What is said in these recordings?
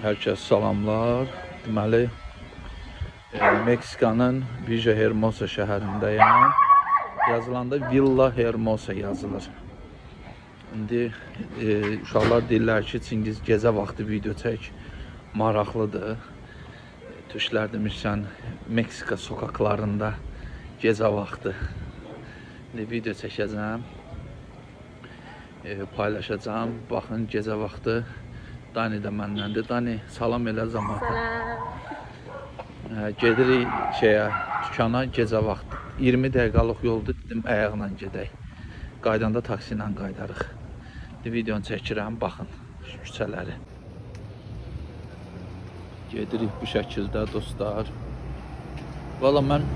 Hər kəs salamlar. Deməli, Meksikanın Villa Hermosa şəhərindəyəm. Yazılanda Villa Hermosa yazılır. İndi uşaqlar deyirlər ki, Çingiz gecə vaxtı video çək, maraqlıdır. Türklər demişsən, Meksika sokaklarında gecə vaxtı video çəkəcəm, paylaşacağım. Baxın, gecə vaxtı Dani də məndəndir. Dani, salam elə zamata. Gedirik dükana gecə vaxtı. 20 dəqiqəlıq yoldur, dedim ayaqla gedək. Qaydanda taksi ilə qaydarıq. Videonu çəkirəm, baxın küçələri. Gedirik bu şəkildə dostlar. Valla mən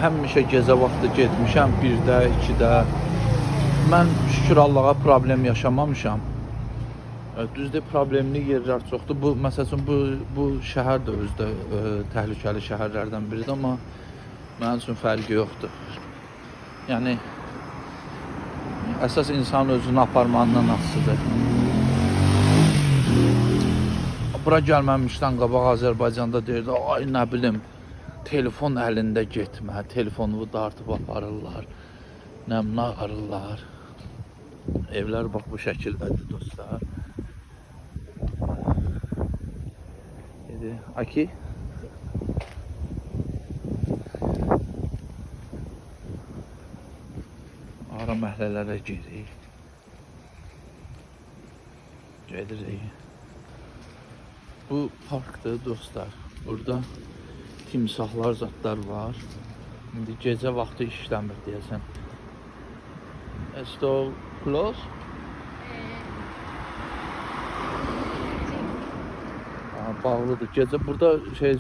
həmişə gecə vaxtı getmişəm, 1-də, 2-də. Mən şükür Allaha problem yaşamamışam. Düzdür, problemli yerlər çoxdur. Bu, məsələn, bu şəhər də özdə təhlükəli şəhərlərdən biridir, amma mənim üçün fərqi yoxdur. Yəni, əsas insan özünü aparmağından asılıdır. Bura gəlməmişdən qabaq Azərbaycanda deyirdi, ay nə bilim, telefon əlində getmə, telefonu dartıb aparırlar, nəmnə arırlar. Evlər bax bu şəkildədir dostlar. Aquí ara məhəllələrə giririk. Bu parkdır dostlar. Burada timsahlar, zatlar var. İndi gecə vaxtı işləmir deyəsən. Esto close? Bağlıdır. Gecə burada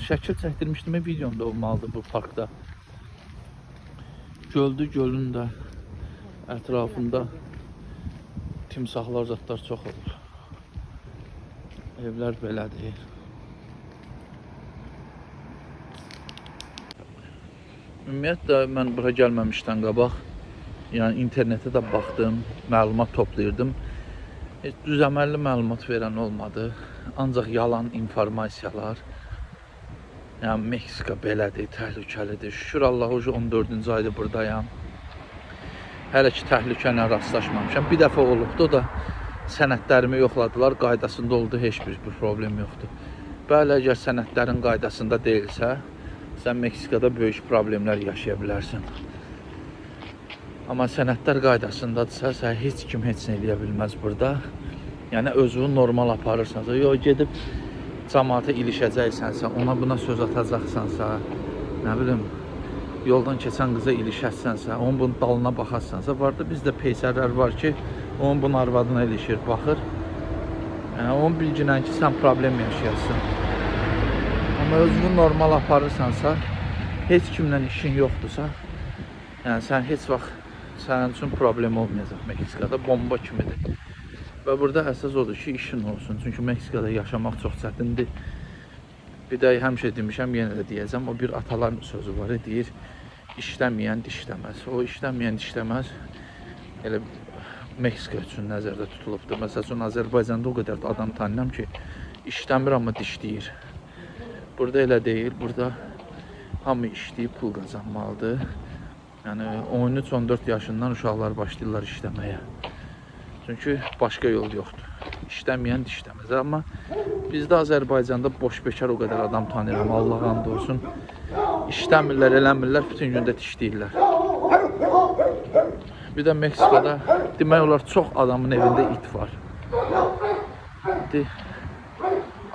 şəkil çəkdirmişdim, videomda olmalıdır bu parkda. Göldür, gölün də ətrafında timsahlar, zatlar çox olur. Evlər belədir. Ümumiyyətlə mən bura gəlməmişdən qabaq, yəni internetə də baxdım, məlumat toplayırdım. Heç düzəməlli məlumat verən olmadı. Ancaq yalan informasiyalar. Yəni Meksika belədir, təhlükəlidir. Şükür Allaha 14-cü ayda buradayam. Hələ ki təhlükə ilə rastlaşmamışam. Bir dəfə olubdu, o da sənədlərimi yoxladılar, qaydasında oldu, heç bir problem yoxdur. Bəli, əgər sənədlərin qaydasında deyilsə, sən Meksikada böyük problemlər yaşaya bilərsən. Amma sənədlər qaydasındadırsa, sən heç kim heç nə eləyə bilməz burada. Yəni özünü normal aparırsansa, yox gedib cəmaata ilişəcəksənsə, ona buna söz atacaqsansa, nə bilim, yoldan keçən qıza ilişətsənsə, onun bunun dalına baxarsansa, var da bizdə peysərlər var ki, onun bunun arvadına ilişir, baxır. Yəni onun bilginən ki, sən problem yaşayasın. Amma özünü normal aparırsansa, heç kimlə işin yoxdursa, yəni sən heç vaxt sənin üçün problem olmayacaq Meksikada, bomba kimidir. Və burada əsas odur ki, işin olsun. Çünki Meksikada yaşamaq çox çətindir. Bir də həmişə demişəm, yenə də deyəcəm, o bir atalar sözü var, deyir, işləməyən dişləməz. O işləməyən dişləməz elə Meksika üçün nəzərdə tutulubdur. Məsəl üçün, Azərbaycanda o qədər adam tanıyam ki, işləmir, amma dişləyir. Burada elə deyil, burada hamı işləyib pul qazanmalıdır. Yəni 13-14 yaşından uşaqlar başlayırlar işləməyə. Çünki başqa yol yoxdur. İşləməyən dişləməz. Amma bizdə Azərbaycanda boş bekar o qədər adam tanıyıram, Allah and olsun. İşləmirlər, eləmirlər, bütün gündə dişləyirlər. Bir də Meksikada demək olar çox adamın evində it var. İndi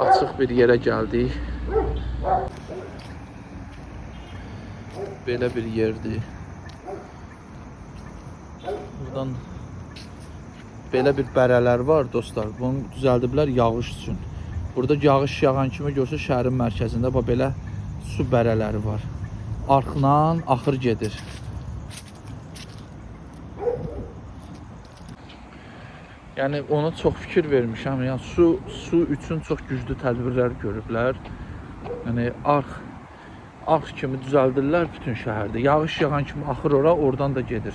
açıq bir yerə gəldik. Belə bir yerdir. Buradan belə bir bərələr var dostlar. Bunu düzəldiblər yağış üçün. Burada yağış yağan kimi görsə şəhərin mərkəzində belə su bərələri var. Arxdan axır gedir. Yəni ona çox fikir vermişəm. Yəni su üçün çox güclü tədbirlər görüblər. Yəni arx kimi düzəldirlər bütün şəhərdə. Yağış yağan kimi axır ora, oradan da gedir.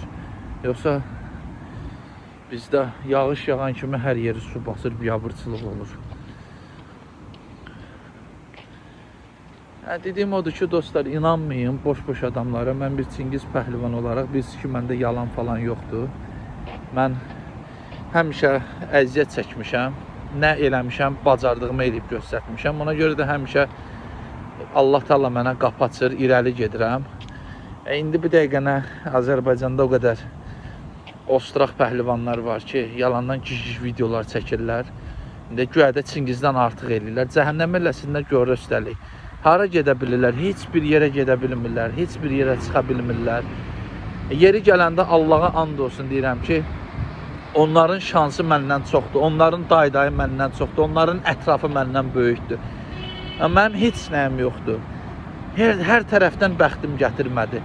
Yoxsa bizdə yağış yağan kimi hər yeri su basır, biabırçılıq olur. Dediyim odur ki, dostlar, inanmayın boş-boş adamlara. Mən bir Çingiz pəhlivan olaraq, biz ki, məndə yalan falan yoxdur. Mən həmişə əziyyət çəkmişəm. Nə eləmişəm, bacardığımı eləyib göstərmişəm. Ona görə də həmişə Allah Taala mənə qapı açır, irəli gedirəm. İndi bir dəqiqənə Azərbaycanda o qədər ostraq pəhlivanlar var ki, yalandan kiş videolar çəkirlər. İndi güya da Çingizdən artıq eləyirlər. Cəhənnəm eləsində görür üstəlik. Hara gedə bilirlər, heç bir yerə gedə bilmirlər, heç bir yerə çıxa bilmirlər. Yeri gələndə Allaha and olsun deyirəm ki, onların şansı məndən çoxdur, onların daydayı məndən çoxdur, onların ətrafı məndən böyükdür. Mənim heç nəyim yoxdur. Hər tərəfdən bəxtim gətirmədi.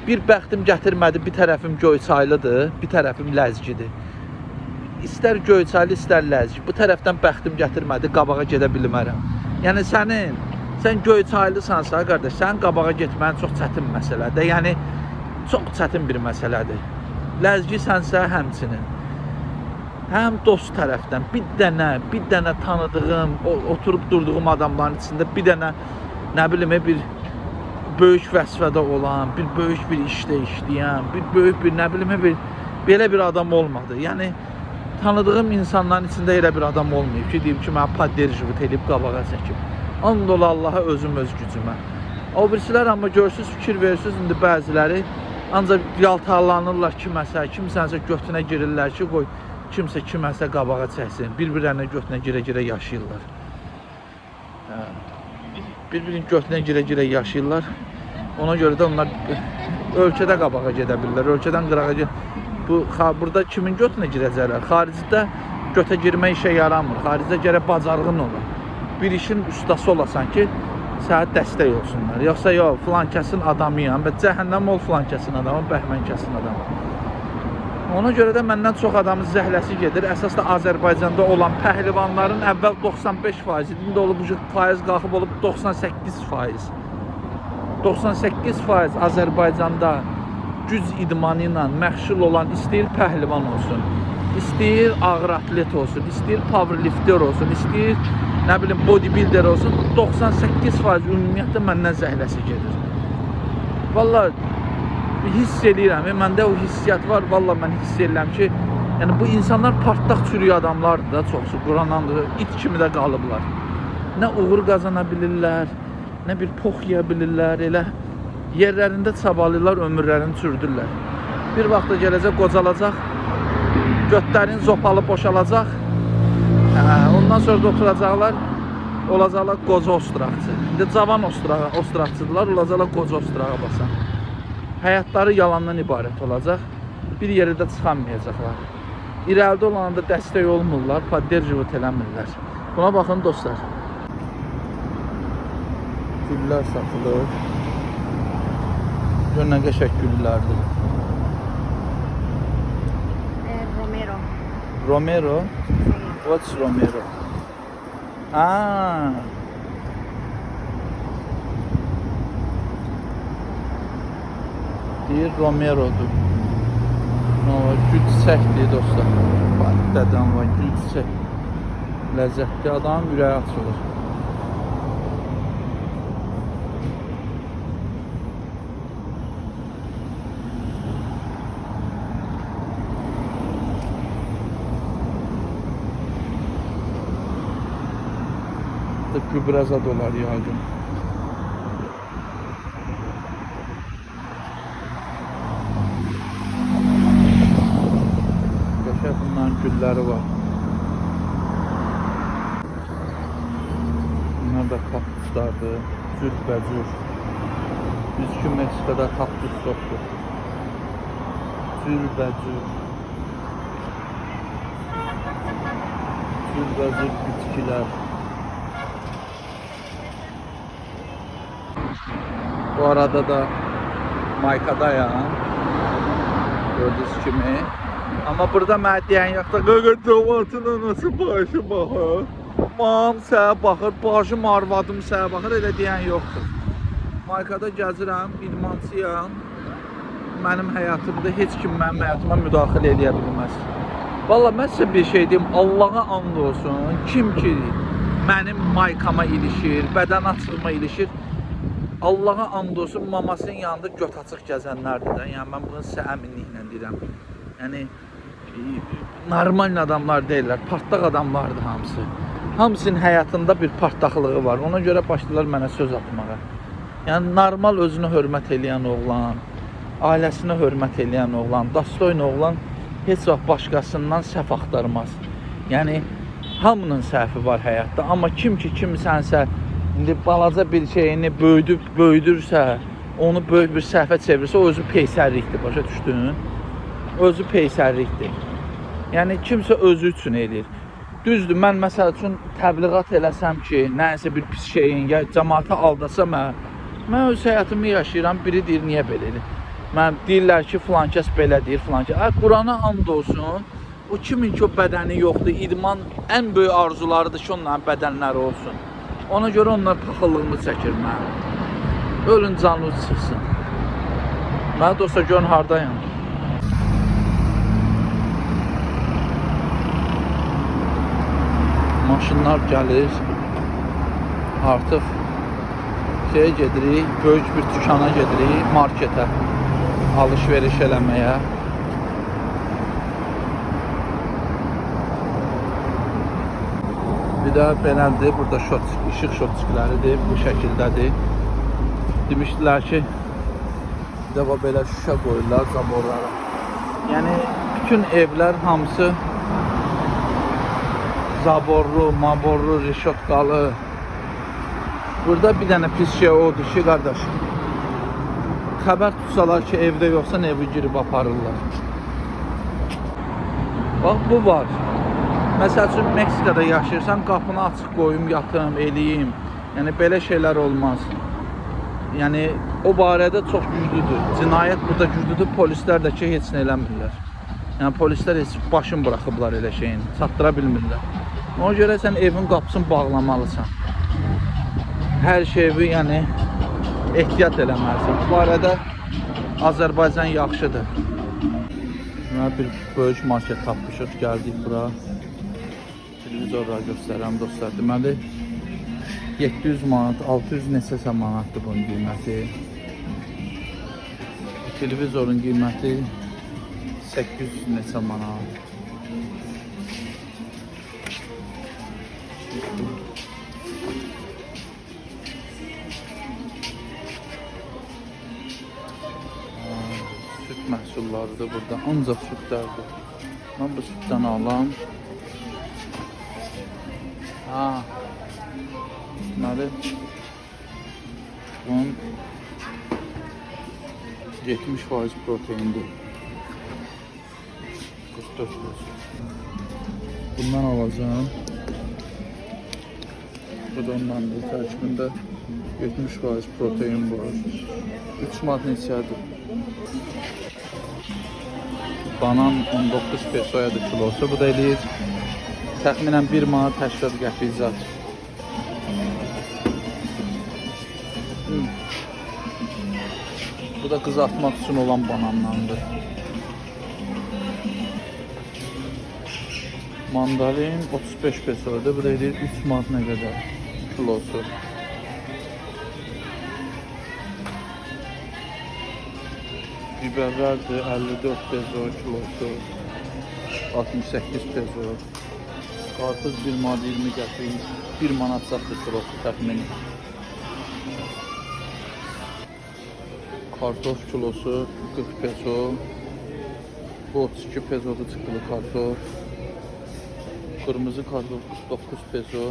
Bir bəxtim gətirmədi, bir tərəfim Göyçaylıdır, bir tərəfim Ləzgidir. İstər Göyçaylı, istər Ləzgi. Bu tərəfdən bəxtim gətirmədi, qabağa gedə bilmərəm. Yəni sən Göyçaylısansa, qardaş, sənin qabağa getməyin çox çətin məsələdir. Yəni, çox çətin bir məsələdir. Ləzgi sənsə həmçinin. Həm dost tərəfdən bir dənə tanıdığım, oturub durduğum adamların içində bir dənə, nə bilim, bir böyük vəzifədə olan, bir böyük bir işdə işləyən, bir böyük bir, nə bilim, belə bir adam olmadı. Yəni, tanıdığım insanların içində elə bir adam olmayıb ki, deyib ki, mənə padderjivut edib qabağa çəkib. And ola Allaha, özüm öz gücümə. O birisilər amma görürsünüz, fikir verirsiniz, indi bəziləri ancaq yaltarlanırlar kiməsə, kimsənsə götünə girirlər ki, qoy kimsə kiməsə qabağa çəksin. Bir-birlərinə götünə girə-girə yaşayırlar. Bir-birinin götünə girə-girə yaşayırlar. Ona görə də onlar ölkədə qabağa gedə bilirlər, ölkədən qırağa gedə. Burada kimin götünə girəcəklər? Xaricdə götə girmək işə yaramır. Xaricdə gərək bacarığın olur. Bir işin ustası olasan ki, sənə dəstək olsunlar. Yoxsa yox, filan kəsin adamıyam, cəhənnəm ol filan kəsin adamı, bəhmən kəsin adamı. Ona görə də məndən çox adamın zəhləsi gedir. Əsas da Azərbaycanda olan pəhlivanların əvvəl 95%, indi olub faiz qalxıb olub 98%. 98% Azərbaycanda güc idmanı ilə məşğul olan istəyir pəhlivan olsun, istəyir ağır atlet olsun, istəyir powerlifter olsun, istəyir nə bilim bodybuilder olsun, 98% ümumiyyətlə məndən zəhləsi gedir. Vallahi hiss edirəm, məndə o hissiyyat var, vallahi mən hiss edirəm ki, yəni bu insanlar partlaq çürük adamlardır da çoxsu, Quranandır, it kimi də qalıblar. Nə uğur qazana bilirlər, nə bir pox yiyə bilirlər, elə yerlərində çabalıyırlar, ömürlərini çürdürlər. Bir vaxtda gələcək, qocalacaq, götlərin zopalı boşalacaq, ondan sonra da oturacaqlar, olacaqlar qoca ostraqçı. İndi cavan ostraqçıdırlar, olacaqlar qoca ostrağa basan. Həyatları yalandan ibarət olacaq, bir yerdə çıxamayacaqlar. İrəlidə olanda dəstək olmurlar, padderjivut eləmirlər. Buna baxın dostlar. Güllər satılır. Gör nə qəşəng güllərdir. Romero. Romero? What's Romero? Deyir Romero'dur. Gül çiçəkdir dostlar. Dədən var, gül çiçək. Ləzzətli adam, ürəyi açılır. Gübrəza dolar yağın. Qəşəng bunların gülləri var. Bunlar da kaktuslardır. Cürbəcür. Biz ki Meksikada kaktus çoxdur. Cürbəcür. Cürbəcür bitkilər. Bu arada da Maykadayam. Gördüyünüz kimi. Amma burada mənə deyən yoxdur. Qaqa tomatının nasıl başı baxır? Mam sənə baxır, başım arvadım sənə baxır, elə deyən yoxdur. Maykada gəzirəm, idmançıyam. Mənim həyatımda heç kim mənim həyatıma müdaxilə edə bilməz. Vallahi mən sizə bir şey deyim, Allaha and olsun, kim ki mənim maykama ilişir, bədən açığıma ilişir. Allaha and olsun, mamasının yanında göt açıq gəzənlərdir də. Yəni mən bunu sizə əminliklə deyirəm. Yəni normal adamlar deyirlər, partlaq adamlardır hamısı. Hamısının həyatında bir partlaqlığı var. Ona görə başladılar mənə söz atmağa. Yəni normal özünü hörmət eləyən oğlan, ailəsinə hörmət eləyən oğlan, dostoyun oğlan heç vaxt başqasından səhv axtarmaz. Yəni hamının səhvi var həyatda, amma kim ki kimsənsə indi balaca bir şeyini böyüdürsə, onu böyük bir səhvə çevirirsə, o özü peysərlikdir, başa düşdün? Özü peysərlikdir. Yəni kimsə özü üçün eləyir. Düzdür, mən məsəl üçün təbliğat eləsəm ki, nəsə bir pis şeyin, ya cəmaatı aldasam, mən öz həyatımı yaşayıram, biri deyir, niyə belə edir? Mən deyirlər ki, filan kəs belə deyir, filan kəs. Qurana and olsun, o kimin ki o bədəni yoxdur, idman ən böyük arzularıdır ki, onların bədənləri olsun. Ona görə onlar paxıllığını çəkir mən. Ölün canınız çıxsın. Mən dostlar görün hardayım. Maşınlar gəlir. Artıq şeye gedirik, böyük bir dükana gedirik, marketə. Alış-veriş eləməyə. Bir də belədir, burada işıq şotçikləridir, bu şəkildədir. Demişdilər ki, bir də belə şüşə qoyurlar zaborlara. Yəni, bütün evlər hamısı zaborlu, maborlu, rişotqalı. Burada bir dənə pis şey odur ki, qardaş, xəbər tutsalar ki, evdə yoxsa evi girib aparırlar. Bax, bu var. Məsəl üçün, Meksikada yaşayırsan, qapını açıq qoyum, yatım, eləyim. Yəni, belə şeylər olmaz. Yəni, o barədə çox güclüdür. Cinayət burada güclüdür, polislər də ki, heç nə eləmirlər. Yəni, polislər heç başını buraxıblar elə şeyin, çatdıra bilmirlər. Ona görə sən evin qapısını bağlamalısan. Hər şeyi, yəni, ehtiyat eləməlisən. Bu barədə Azərbaycan yaxşıdır. Bir böyük market tapmışıq, gəldik bura. Televizorlar göstərəm dostlar. Deməli, 700 manat, 600 neçəsə manatdır bunun qiyməti. Televizorun qiyməti 800 neçə manat. Süt məhsullarıdır burada, ancaq sütlərdir. Mən bu sütdən alam. Deməli, bunun 70% proteindir. 44%. Bundan alacağım. Bu da ondandır. Tərkibində 70% protein var. 3 manat neçədir? Banan 19 pesoyadır kilosu. Bu da eləyir təxminən 1 manat 80 qəpik zat. Bu da qızartmaq üçün olan bananlardır. Mandalin 35 pesodur. Bu da eləyir 3 manat nə qədər kilosu. Biberlərdir 54 peso kilosu. 68 peso. Qarpız 1 manat 20 qəpik. 1 manat satır kilosu təxmini. Kartof kilosu 40 peso. Bu 32 pesodur çıxılı kartof. Kırmızı kartof 49 peso.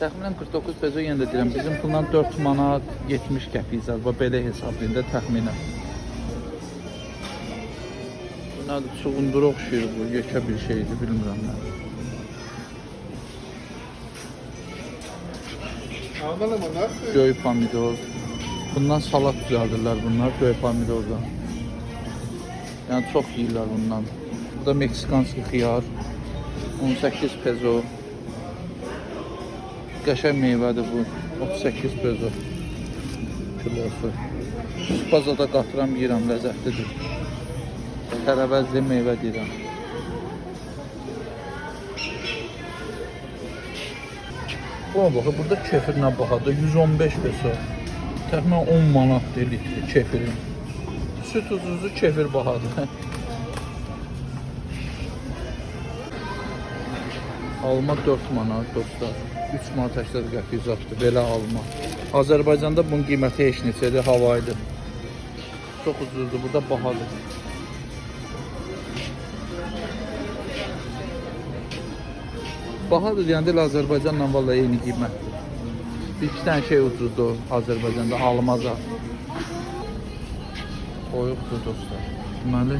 Təxminən 49 peso yenə də deyirəm. Bizim bundan 4 manat 70 qəpik zat var. Belə hesablayında təxminən. Bu nədir? Çuğundura oxşayır bu. Yekə bir şeydir, bilmirəm mən. Göy pomidor. Bundan salat düzəldirlər bunlar, göy pomidordan. Yəni çox yeyirlər bundan. Bu da meksikanski xiyar. 18 peso. Qəşəng meyvədir bu. 38 peso kilosu. Spazada qatıram, yeyirəm, ləzzətlidir. Tərəvəzli meyvə deyirəm. Buna baxın, burada kefir nə bahadır? 115 peso. Təxminən 10 manatdır litri kefirin. Süt ucuzdur, kefir bahadır. Alma 4 manat dostlar. 3 manat 80 qəpik zatdır belə alma. Azərbaycanda bunun qiyməti heç neçədir, havaydır. Çox ucuzdur, burada bahadır. Bahadır deyəndə elə Azərbaycanla vallahi eyni qiymətdir. Bir iki dənə şey ucuzdur Azərbaycanda, almaza. Toyuqdur dostlar. Deməli,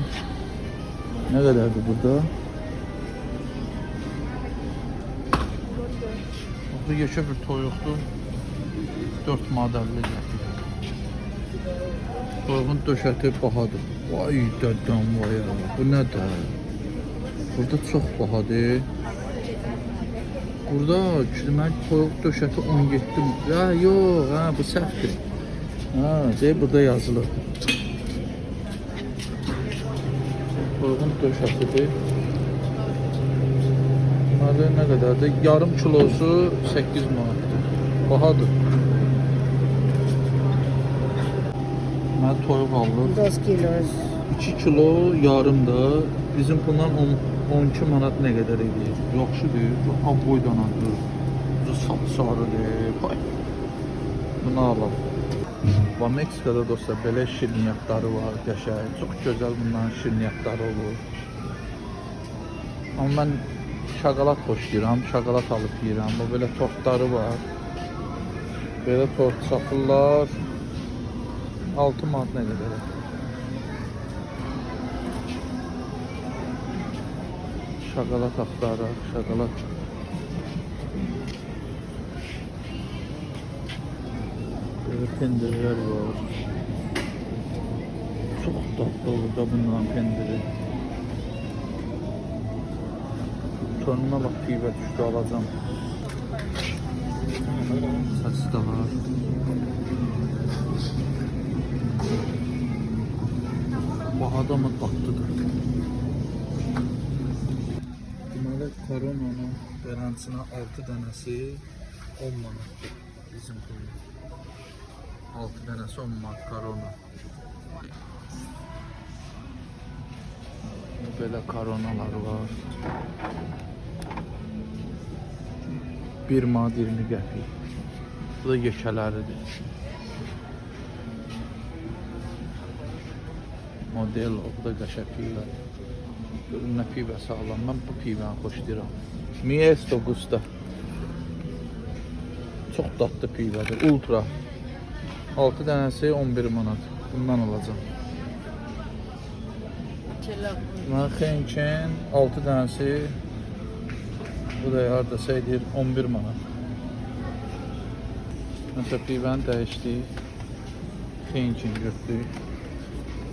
nə qədərdir burada? Bu yekə bir toyuqdur. 4 manat 50 qəpik. Toyuğun döşəti bahadır. Vay dədəm vay ya. Bu nədir? Burada çox bahadır. Burada deməli toyuq döşəti 17. Ya yox, ha bu səhvdir. Ha, burada yazılır. Toyuğun döşətidir. Deməli nə qədərdir? Yarım kilosu 8 manatdır. Bahadır. Deməli toyuq alılır. 2 kilos. 2 kilo yarım da bizim bundan 12 manat nə qədər edir? Yaxşıdır. Çox boy danadır. Bu sapsarıdır. Vay. Bunu alalım. Və Meksikada dostlar belə şirniyyatları var, qəşəng. Çox gözəl bunların şirniyyatları olur. Amma mən şokolad xoşlayıram, şokolad alıb yeyirəm. Bu belə tortları var. Belə tort satırlar. 6 manat nə qədər? Şokolad axtaraq, şokolad. Böyle pendirlər var. Çox dadlı olur da bunların pendiri. Sonuna bax pivə düşdü, alacam. Saçı da var. Bahada mı tatlıdır? Deməli, koronanın berançına 6 dənəsi 10 manatdır bizim pulumuz. 6 dənəsi 10 manat korona. Belə koronalar var. 1 manat 20 qəpik. Bu da yekələridir. Model o, bu da qəşəng pivə. Görün nə pivəsi alam. Mən bu pivəni xoşlayıram. Miesto Gusta. Çox dadlı pivədir. Ultra. 6 dənəsi 11 manat. Bundan alacağım. Mən xençin 6 dənəsi bu da hardasa edir 11 manat. Məsələn pivəni dəyişdik. Xençin götürdük.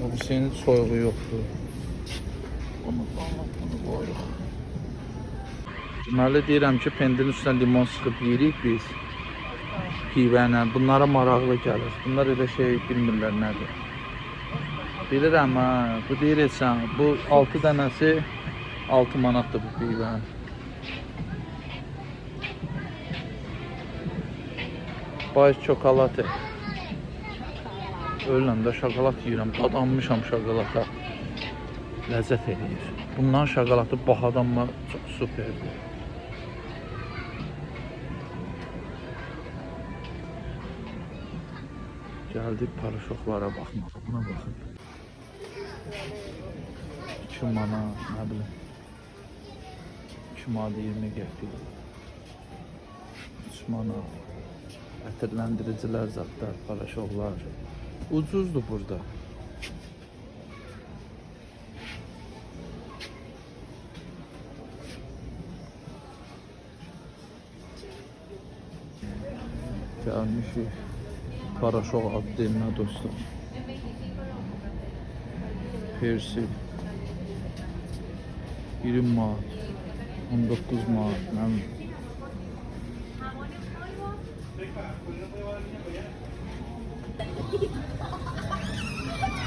O bu senin soyuğu yoxdur. Bunu qoyuruq. Deməli deyirəm ki, pendirin üstünə limon sıxıb yeyirik biz. Pivənə. Bunlara maraqlı gəlir. Bunlar elə şey bilmirlər nədir. Bilirəm ha. Bu deyirsən, bu 6 dənəsi 6 manatdır bu pivən. Bay çokolata. Öləndə şokolad yeyirəm, dadanmışam şokolata. Ləzzət edir. Bundan şokoladı bahadanma çox superdir. Gəldik paraşoklara baxmağa. Buna baxın. 2 manat, nə bilim. 2 manat 20 qəpik. 3 manat. Ətirləndiricilər zadlar, paraşoklar. Ucuzdur burada. Gəlmişik. Paraşok adlı dostlar. Persil. 20 manat. 19 manat.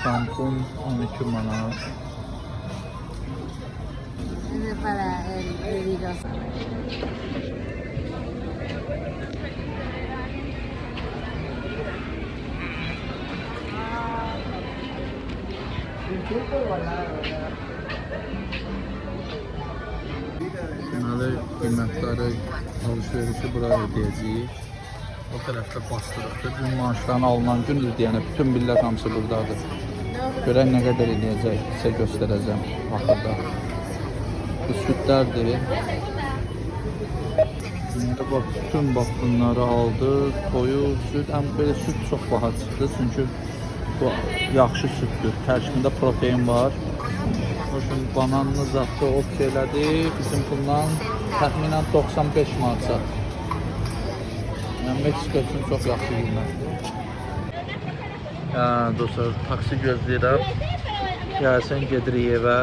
Şampun 12 manat. Para el video. Deməli, qiymətləri alış-verişi buraya ödəyəcəyik. O tərəfdə bastırıqdır. Gün maaşlarını alınan gün ödəyənə bütün millət hamısı buradadır. Görək nə qədər eləyəcək, sizə göstərəcəm axırda. Bu südlərdir. İndi bax, bütün bax bunları aldı, toyuq, süd. Belə süd çox baha çıxdı, çünki bu yaxşı süddür. Tərkibində protein var. Şimdi bananlı zatda opsiya elədi. Bizim bundan təxminən 95 manat satır. Yəni Meksika üçün çox yaxşı qiymətdir. Dostlar, taksi gözləyirəm. Gəlsin, gedirik evə.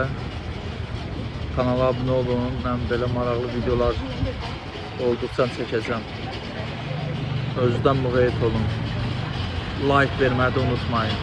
Kanala abunə olun. Mən belə maraqlı videolar olduqca çəkəcəm. Özdən müğayət olun. Like verməyi də unutmayın.